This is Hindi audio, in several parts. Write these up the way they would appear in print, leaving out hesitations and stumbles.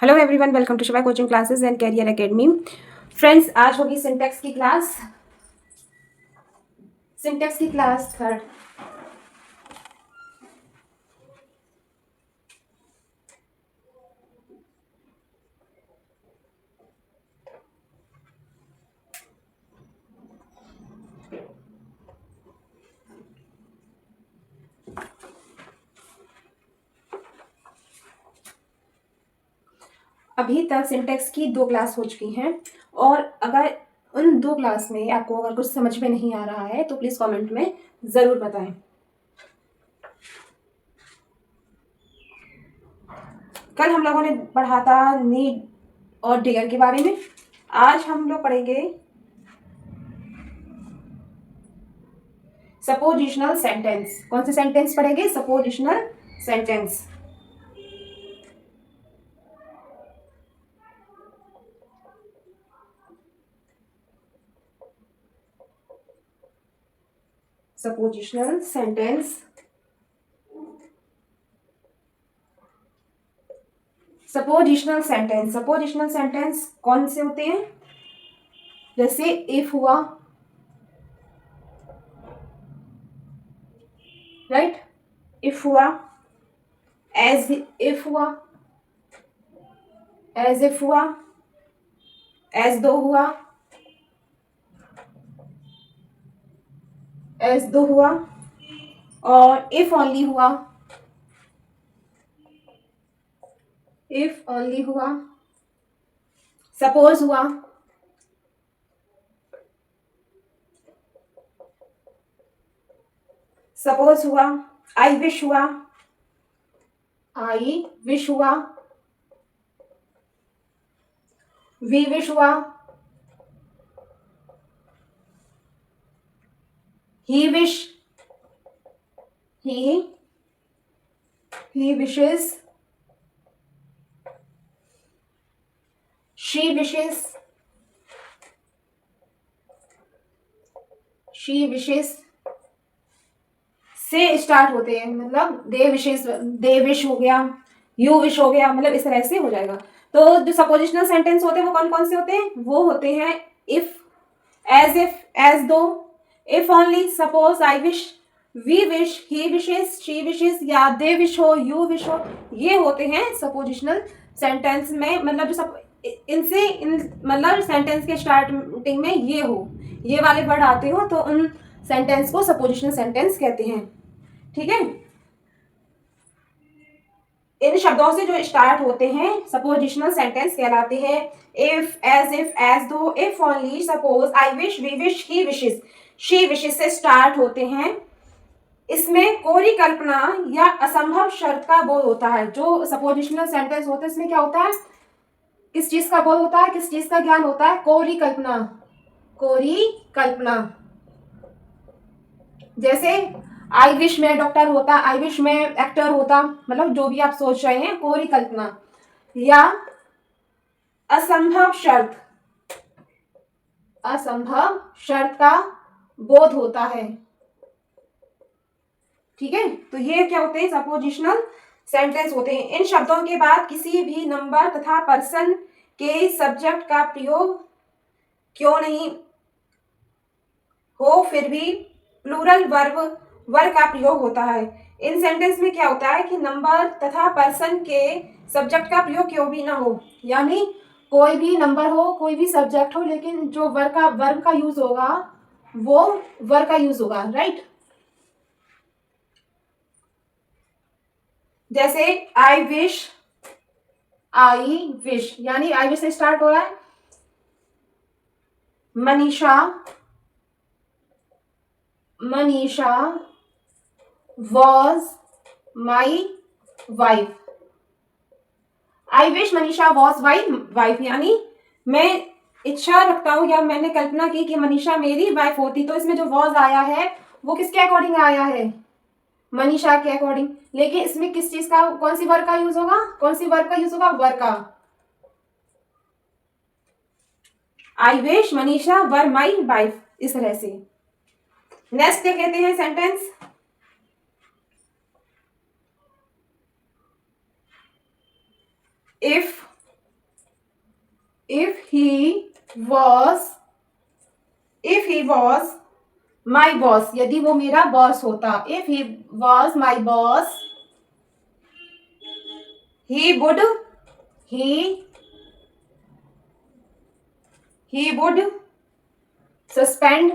Hello everyone, welcome to Shiva coaching classes and career academy. Friends, आज होगी सिंटेक्स की क्लास। सिंटेक्स की क्लास थर्ड। अभी तक सिंटेक्स की 2 क्लास हो चुकी हैं और अगर उन 2 क्लास में आपको अगर कुछ समझ में नहीं आ रहा है तो प्लीज कमेंट में जरूर बताएं। कल हम लोगों ने पढ़ा था नीड और डिगर के बारे में। आज हम लोग पढ़ेंगे सपोजिशनल सेंटेंस। कौन से सेंटेंस पढ़ेंगे? Suppositional sentence. Suppositional sentence. Suppositional sentence कौन से होते हैं? जैसे इफ हुआ, राइट, इफ हुआ, एज इफ हुआ, एज इफ हुआ, एज दो हुआ, एज दो हुआ, और इफ ओनली हुआ, इफ ओनली हुआ, सपोज हुआ, सपोज हुआ, आई विश हुआ, आई विश हुआ, वी विश हुआ, he wish, he wishes, she wishes, she wishes से स्टार्ट होते हैं, मतलब दे विशेस, दे विश हो गया, यू विश हो गया, मतलब इस तरह से हो जाएगा। तो जो सपोजिशनल सेंटेंस होते हैं वो कौन कौन से होते हैं? वो होते हैं if, as if, as though, if only, suppose, I wish, we wish, he wishes, she wishes, या दे विश हो, यू विश हो, ये होते हैं सपोजिशनल सेंटेंस में। मतलब जो इनसे मतलब सेंटेंस के स्टार्टिंग में ये हो, ये वाले वर्ड आते हो तो उन सेंटेंस को सपोजिशनल सेंटेंस कहते हैं। ठीक है, इन शब्दों से जो स्टार्ट होते हैं सपोजिशनल सेंटेंस कहलाते हैं। If, as though, if only, suppose, I wish, we wish, he wishes, she wishes से स्टार्ट होते हैं। इसमें कोरी कल्पना या असंभव शर्त का बोध होता है। जो सपोजिशनल सेंटेंस होते हैं इसमें क्या होता है? किस चीज का बोध होता है, किस चीज का ज्ञान होता है? कोरी कल्पना, कोरी कल्पना। जैसे आई विश में डॉक्टर होता, आई विश में एक्टर होता, मतलब जो भी आप सोच रहे हैं, कोरी कल्पना। या असंभव शर्त, असंभव शर्त का बोध होता है। ठीक है, तो ये क्या होते हैं? सपोजिशनल सेंटेंस होते हैं। इन शब्दों के बाद किसी भी नंबर तथा पर्सन के सब्जेक्ट का प्रयोग क्यों नहीं हो, फिर भी प्लूरल वर्ब का प्रयोग होता है। इन सेंटेंस में क्या होता है कि नंबर तथा पर्सन के सब्जेक्ट का प्रयोग क्यों भी ना हो, यानी कोई भी नंबर हो, कोई भी सब्जेक्ट हो, लेकिन जो वर्ब का यूज होगा वो वर्ब का यूज होगा, राइट। जैसे आई विश, यानी आई विश से स्टार्ट हो रहा है। Manisha was my wife. I wish Manisha was my wife, यानी मैं इच्छा रखता हूं या मैंने कल्पना की कि मनीषा मेरी वाइफ होती। तो इसमें जो वॉज आया है वो किसके अकॉर्डिंग आया है? मनीषा के अकॉर्डिंग। लेकिन इसमें किस चीज का, कौन सी वर्ब का यूज होगा? कौन सी वर्ब का यूज होगा? वर्ब का। I wish Manisha were my wife, इस तरह से। नेक्स्ट क्या कहते हैं sentence? If if he was my boss, यदि वो मेरा बॉस होता, if he was my boss, he would suspend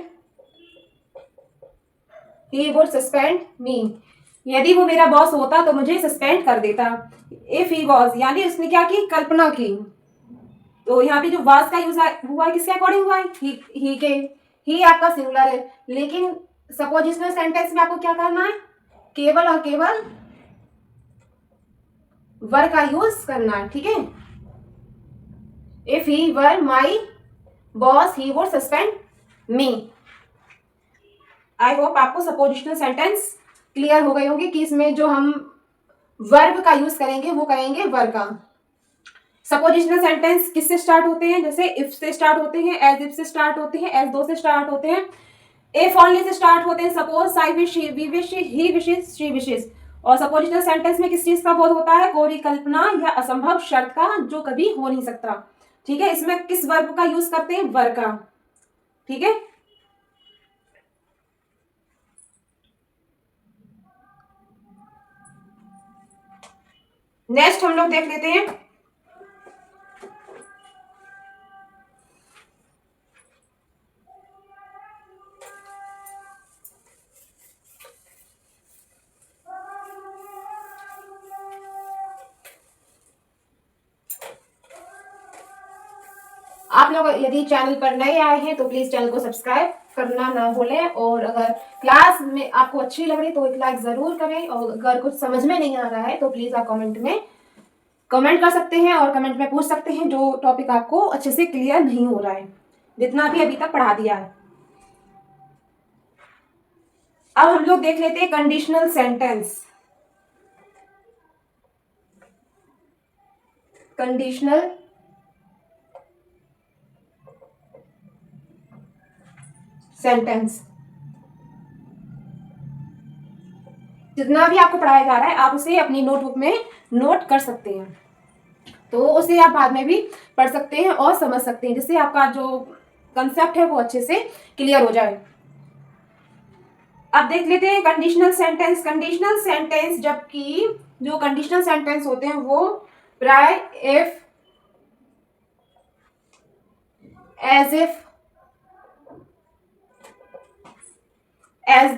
me, यदि वो मेरा बॉस होता तो मुझे सस्पेंड कर देता। इफ ही वॉज यानी उसने क्या की, कल्पना की। तो यहाँ पे जो वाज का यूज हुआ है किसके अकॉर्डिंग हुआ है, ही के। ही आपका सिंगुलर है, लेकिन सपोजिशनल सेंटेंस में आपको क्या करना है, केवल और केवल वर का यूज करना है, ठीक है। If he were my boss he would suspend me. I hope आपको सपोजिशनल सेंटेंस क्लियर हो गए होंगे कि इसमें जो हम वर्ब का यूज करेंगे वो करेंगे वर का। सपोजिशनल सेंटेंस किससे स्टार्ट होते हैं, जैसे इफ से स्टार्ट होते हैं, एज इफ से स्टार्ट होते हैं, एज दो से स्टार्ट होते हैं, इफ ओनली से स्टार्ट होते हैं, suppose, I wish, we wish, he wishes, she wishes. और सपोजिशनल सेंटेंस में किस चीज का बोध होता है, कोरी कल्पना या असंभव शर्त का जो कभी हो नहीं सकता, ठीक है। इसमें किस वर्ब का यूज करते हैं, वर का, ठीक है। नेक्स्ट हम लोग देख लेते हैं आप लोग यदि चैनल पर नए आए हैं तो प्लीज चैनल को सब्सक्राइब करना ना भूलें, और अगर क्लास में आपको अच्छी लग रही तो एक लाइक जरूर करें, और अगर कुछ समझ में नहीं आ रहा है तो प्लीज आप कमेंट में कमेंट कर सकते हैं और कमेंट में पूछ सकते हैं जो टॉपिक आपको अच्छे से क्लियर नहीं हो रहा है, जितना भी अभी तक पढ़ा दिया है। अब हम लोग देख लेते हैं कंडीशनल सेंटेंस। कंडीशनल सेंटेंस जितना भी आपको पढ़ाया जा रहा है आप उसे अपनी नोटबुक में नोट कर सकते हैं, तो उसे आप बाद में भी पढ़ सकते हैं और समझ सकते हैं, जिससे आपका जो कंसेप्ट है वो अच्छे से क्लियर हो जाए। अब देख लेते हैं कंडीशनल सेंटेंस। कंडीशनल सेंटेंस, जबकि जो कंडीशनल सेंटेंस होते हैं वो प्राय if, as if, as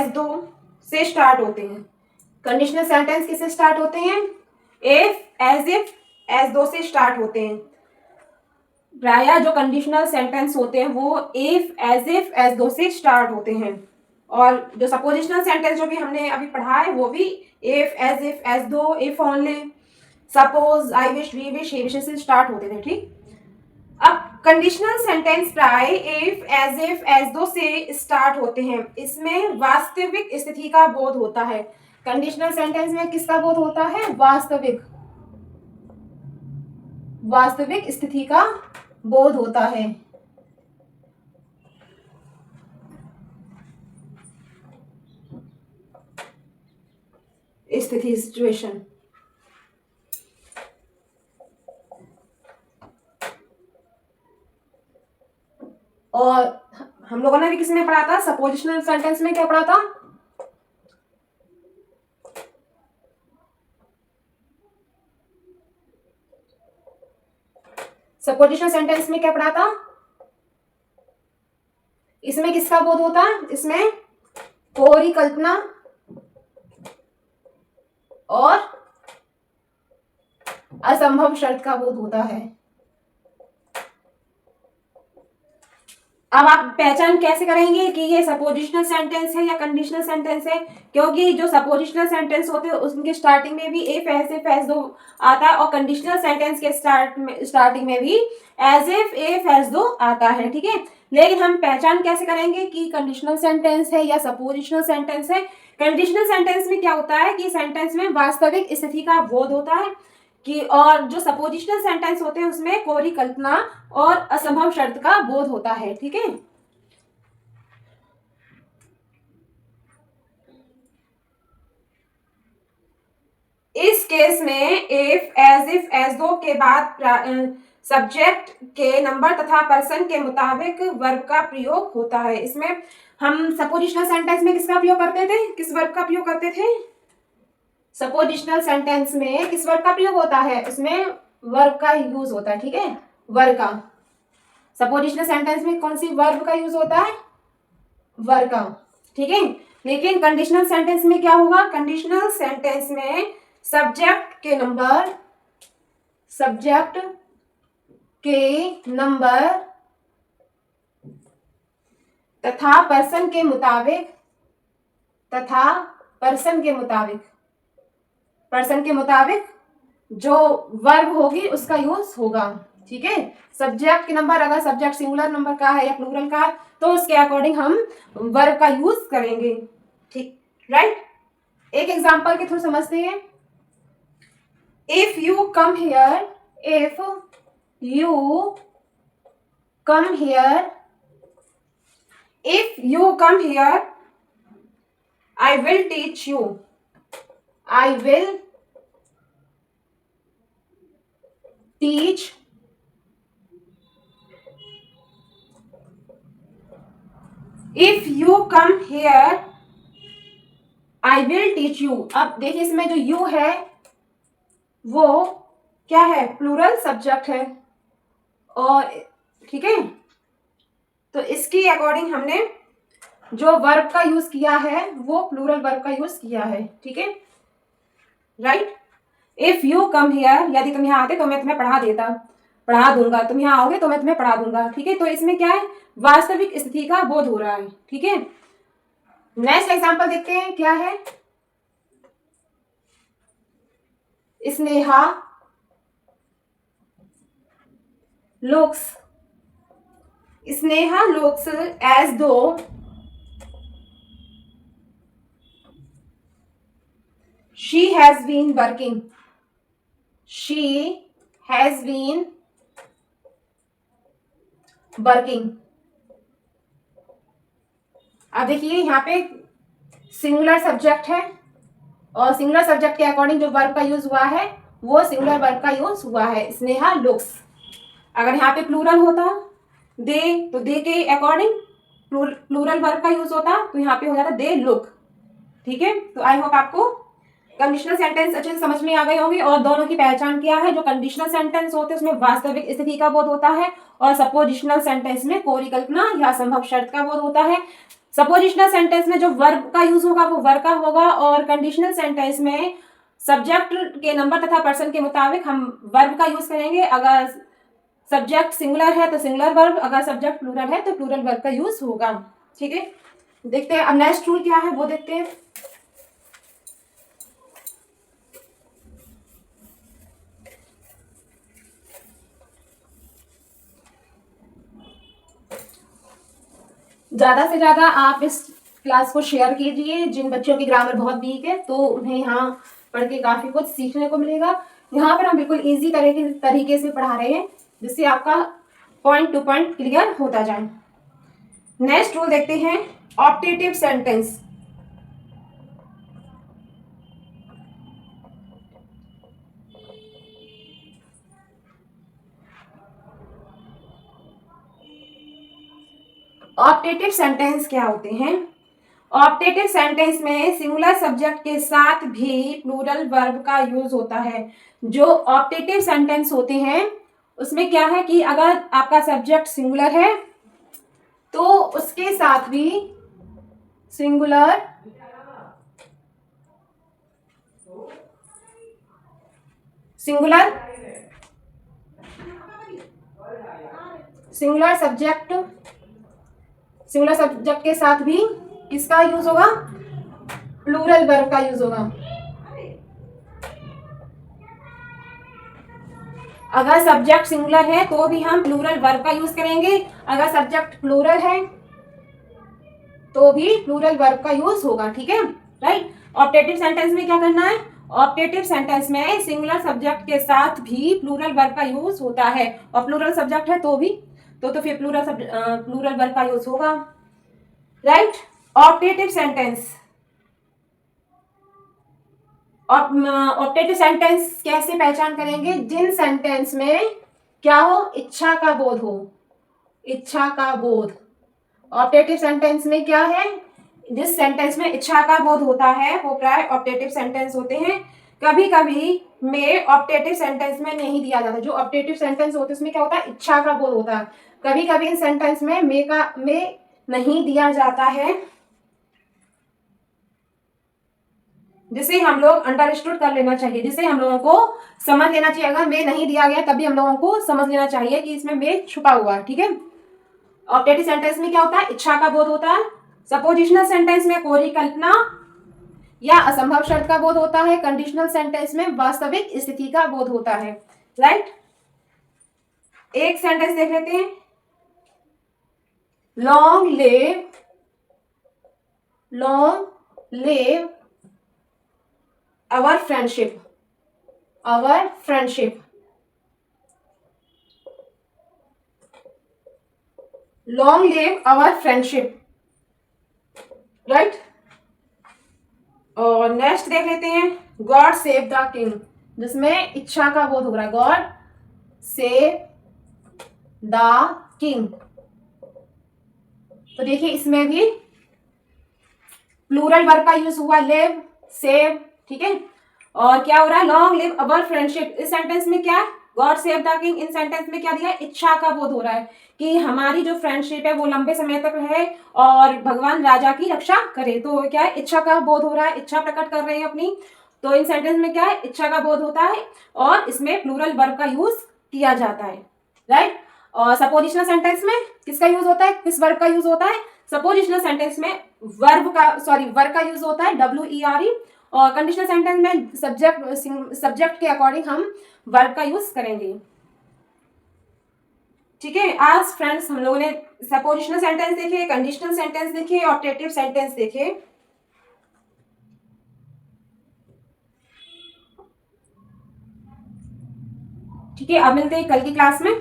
though से स्टार्ट होते हैं। कंडीशनल सेंटेंस किससे स्टार्ट होते हैं, इफ, एज दो से स्टार्ट होते हैं। प्राय जो कंडीशनल सेंटेंस होते हैं वो इफ, एज दो से स्टार्ट होते हैं, और जो सपोजिशनल सेंटेंस जो भी हमने अभी पढ़ा है वो भी if, as though, if only, suppose, I wish, we wish, he wish से स्टार्ट होते थे, ठीक। अब कंडीशनल सेंटेंस प्राय इफ, एज दो से स्टार्ट होते हैं। इसमें वास्तविक स्थिति का बोध होता है। कंडीशनल सेंटेंस में किसका बोध होता है, वास्तविक स्थिति का बोध होता है। स्थिति, सिचुएशन। और हम लोगों ने भी किसने पढ़ा था, सपोजिशनल सेंटेंस में क्या पढ़ा था, सपोजिशनल सेंटेंस में क्या पढ़ा था, इसमें किसका बोध होता है, इसमें कोरी कल्पना और असंभव शर्त का बोध होता है। अब आप पहचान कैसे करेंगे कि ये सपोजिशनल सेंटेंस है या कंडीशनल सेंटेंस है, क्योंकि जो सपोजिशनल सेंटेंस होते हैं उसके स्टार्टिंग में भी इफ, एज दो आता है, और कंडीशनल सेंटेंस के स्टार्टिंग में भी एज इफ, एज दो आता है, ठीक है। लेकिन हम पहचान कैसे करेंगे कि कंडीशनल सेंटेंस है या सपोजिशनल सेंटेंस है। कंडीशनल सेंटेंस में क्या होता है कि सेंटेंस में वास्तविक स्थिति का बोध होता है कि, और जो सपोजिशनल सेंटेंस होते हैं उसमें कोरी कल्पना और असंभव शर्त का बोध होता है, ठीक है। इस केस में इफ, एज इफ, एज दो के बाद सब्जेक्ट के नंबर तथा पर्सन के मुताबिक वर्ब का प्रयोग होता है। इसमें हम सपोजिशनल सेंटेंस में किसका प्रयोग करते थे, किस वर्ब का प्रयोग करते थे? सपोजिशनल सेंटेंस में किस वर्ब का प्रयोग होता है? उसमें वर्ब का यूज होता है, ठीक है, वर्ब का। सपोजिशनल सेंटेंस में कौन सी वर्ब का यूज होता है? वर्ब का, ठीक है। लेकिन कंडीशनल सेंटेंस में क्या होगा? कंडीशनल सेंटेंस में सब्जेक्ट के नंबर तथा पर्सन के मुताबिक जो वर्ब होगी उसका यूज होगा, ठीक है। सब्जेक्ट के नंबर, अगर सब्जेक्ट सिंगुलर नंबर का है या प्लूरल का, तो उसके अकॉर्डिंग हम वर्ब का यूज करेंगे, ठीक, राइट। एक एग्जांपल के थ्रू समझते हैं। If you come here, I will teach you. If you come here, I will teach you. अब देखिए इसमें जो you है वो क्या है? प्लूरल सब्जेक्ट है, और ठीक है, तो इसके अकॉर्डिंग हमने जो वर्ब का यूज किया है वो प्लूरल वर्ब का यूज किया है, ठीक है, right. If you come here, यदि तुम यहाँ आते तो मैं तुम्हें पढ़ा दूंगा, तुम यहाँ आओगे तो मैं तुम्हें पढ़ा दूंगा, ठीक है। तो इसमें क्या है? वास्तविक स्थिति का बोध हो रहा है, ठीक है। नेक्स्ट एग्जांपल देखते हैं, क्या है? Sneha looks as though she has been working. अब देखिए यहाँ पे सिंगुलर सब्जेक्ट है, और सिंगुलर सब्जेक्ट के अकॉर्डिंग जो वर्ब का यूज हुआ है वो सिंगुलर वर्ब का यूज हुआ है, स्नेहा लुक्स। अगर यहाँ पे प्लूरल होता दे, तो दे के अकॉर्डिंग प्लूरल वर्ब का यूज होता, तो यहाँ पे हो जाता दे लुक, ठीक है। तो आई होप आपको कंडीशनल सेंटेंस अच्छे से समझ में आ गए होंगे, और दोनों की पहचान क्या है। जो कंडीशनल सेंटेंस होते हैं उसमें वास्तविक स्थिति का बोध होता है, और सपोजिशनल सेंटेंस में परिकल्पना या संभव शर्त का बोध होता है। सपोजिशनल सेंटेंस में जो वर्ब का यूज होगा वो वर्ब का होगा, और कंडीशनल सेंटेंस में सब्जेक्ट के नंबर तथा पर्सन के मुताबिक हम वर्ब का यूज करेंगे। अगर सब्जेक्ट सिंगुलर है तो सिंगुलर वर्ब, अगर सब्जेक्ट प्लूरल है तो प्लूरल वर्ब का यूज होगा, ठीक है। देखते हैं अब नेक्स्ट रूल क्या है वो देखते हैं। ज्यादा से ज्यादा आप इस क्लास को शेयर कीजिए। जिन बच्चों की ग्रामर बहुत वीक है तो उन्हें यहाँ पढ़ के काफी कुछ सीखने को मिलेगा। यहाँ पर हम बिल्कुल इजी तरीके से पढ़ा रहे हैं, जिससे आपका पॉइंट टू पॉइंट क्लियर होता जाए। नेक्स्ट रूल देखते हैं, ऑप्टेटिव सेंटेंस। ऑप्टेटिव सेंटेंस क्या होते हैं? ऑप्टेटिव सेंटेंस में सिंगुलर सब्जेक्ट के साथ भी प्लूरल वर्ब का यूज होता है। जो ऑप्टेटिव सेंटेंस होते हैं उसमें क्या है कि अगर आपका सब्जेक्ट सिंगुलर है तो उसके साथ भी सिंगुलर सब्जेक्ट के साथ भी किसका यूज होगा? प्लूरल वर्ब का यूज होगा। अगर सब्जेक्ट सिंगुलर है तो भी हम प्लूरल वर्ब का यूज करेंगे, अगर सब्जेक्ट प्लूरल है तो भी प्लूरल वर्ब का यूज होगा, ठीक है, राइट। ऑप्टेटिव सेंटेंस में क्या करना है? ऑप्टेटिव सेंटेंस में सिंगुलर सब्जेक्ट के साथ भी प्लूरल वर्ब का यूज होता है, और प्लूरल सब्जेक्ट है तो भी तो फिर प्लूरल वर्ब का यूज होगा, right. Optative sentence optative sentence कैसे पहचान करेंगे? जिन सेंटेंस में क्या हो, इच्छा का बोध हो, इच्छा का बोध। ऑप्टेटिव सेंटेंस में क्या है? जिस सेंटेंस में इच्छा का बोध होता है वो प्राय ऑप्टेटिव सेंटेंस होते हैं। कभी कभी में ऑप्टेटिव सेंटेंस में नहीं दिया जाता। जो ऑप्टेटिव सेंटेंस होते हैं उसमें क्या होता है? इच्छा का बोध होता है। कभी कभी इन सेंटेंस में में नहीं दिया जाता है, जिसे हम लोग अंडरस्टूड कर लेना चाहिए, जिसे हम लोगों को समझ लेना चाहिए। अगर में नहीं दिया गया तभी हम लोगों को समझ लेना चाहिए कि इसमें में छुपा हुआ है, ठीक है। ऑप्टेटिव सेंटेंस में क्या होता है? इच्छा का बोध होता है। सपोजिशनल सेंटेंस में कोरी कल्पना या असंभव शर्त का बोध होता है। कंडीशनल सेंटेंस में वास्तविक स्थिति का बोध होता है, राइट। एक सेंटेंस देख लेते हैं। Long live our friendship, long live our friendship, right. और नेक्स्ट देख लेते हैं, गॉड सेव द किंग, जिसमें इच्छा का बोध हो रहा है। God save the king. तो देखिए इसमें भी प्लूरल वर्ब का यूज हुआ, लिव, सेव, ठीक है। और क्या हो रहा है? Long live our friendship. इस सेंटेंस में क्या है? God save the king. In sentence में क्या दिया है? इच्छा का बोध हो रहा है कि हमारी जो फ्रेंडशिप है वो लंबे समय तक रहे और भगवान राजा की रक्षा करे। तो क्या है? इच्छा का बोध हो रहा है, इच्छा प्रकट कर रहे हैं अपनी। तो इन सेंटेंस में क्या है? इच्छा का बोध होता है और इसमें प्लूरल वर्ब का यूज किया जाता है, राइट। और सपोजिशनल सेंटेंस में किसका यूज होता है? किस वर्ब का यूज होता है? सपोजिशनल सेंटेंस में वर्ब का यूज होता है, WERE। और कंडीशनल सेंटेंस में सब्जेक्ट के अकॉर्डिंग हम वर्ब का यूज करेंगे, ठीक है। आज फ्रेंड्स हम लोगों ने सपोजिशनल सेंटेंस देखे, कंडीशनल सेंटेंस देखे, ऑप्टेटिव सेंटेंस देखे। ठीक है, अब मिलते हैं कल की क्लास में।